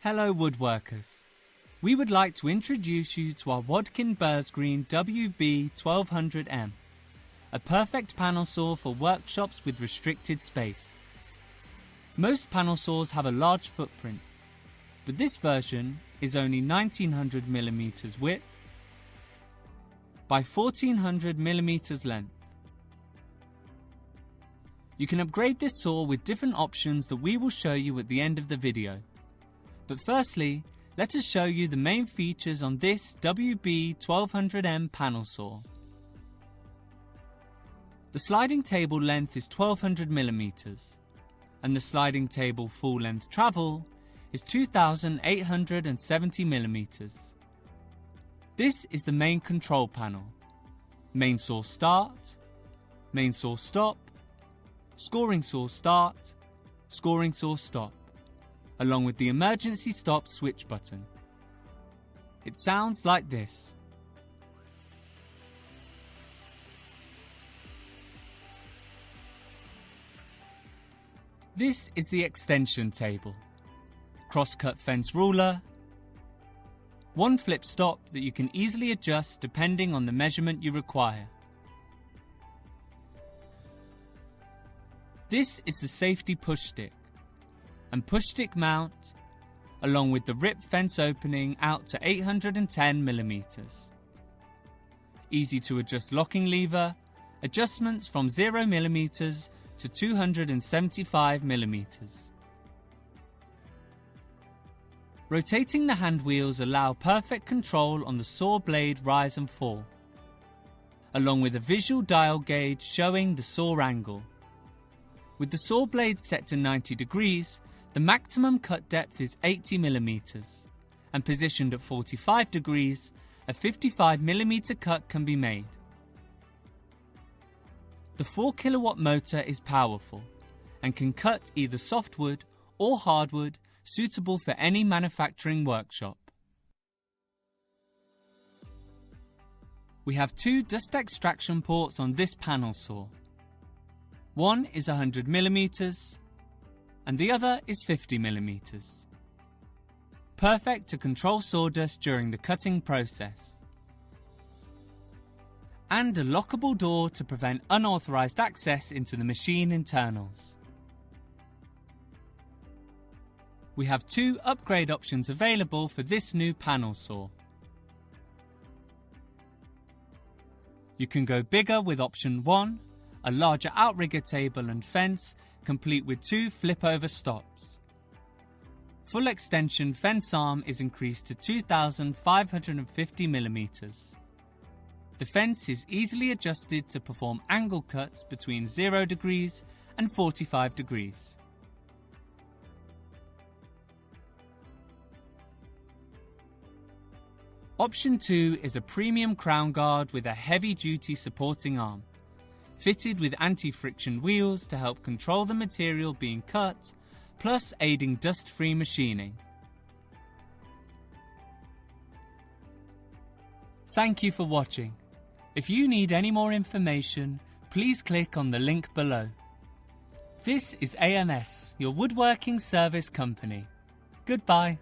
Hello woodworkers. We would like to introduce you to our Wadkin Bursgreen WB1200M, a perfect panel saw for workshops with restricted space. Most panel saws have a large footprint, but this version is only 1900mm width by 1400mm length. You can upgrade this saw with different options that we will show you at the end of the video. But firstly, let us show you the main features on this WB1200M panel saw. The sliding table length is 1200mm and the sliding table full length travel is 2870mm. This is the main control panel. Main saw start, main saw stop, scoring saw start, scoring saw stop, along with the emergency stop switch button. It sounds like this. This is the extension table, cross-cut fence ruler, one flip stop that you can easily adjust depending on the measurement you require. This is the safety push stick and push stick mount, along with the rip fence opening out to 810mm. Easy to adjust locking lever, adjustments from 0mm to 275mm. Rotating the hand wheels allow perfect control on the saw blade rise and fall, along with a visual dial gauge showing the saw angle. With the saw blade set to 90 degrees, the maximum cut depth is 80mm, and positioned at 45 degrees, a 55mm cut can be made. The 4 kW motor is powerful and can cut either softwood or hardwood, suitable for any manufacturing workshop. We have 2 dust extraction ports on this panel saw. One is 100mm and the other is 50mm. Perfect to control sawdust during the cutting process. And a lockable door to prevent unauthorized access into the machine internals. We have 2 upgrade options available for this new panel saw. You can go bigger with option 1, a larger outrigger table and fence, complete with 2 flip-over stops. Full extension fence arm is increased to 2550mm. The fence is easily adjusted to perform angle cuts between 0 degrees and 45 degrees. Option 2 is a premium crown guard with a heavy-duty supporting arm, fitted with anti-friction wheels to help control the material being cut, plus aiding dust-free machining. Thank you for watching. If you need any more information, please click on the link below. This is AMS, your woodworking service company. Goodbye.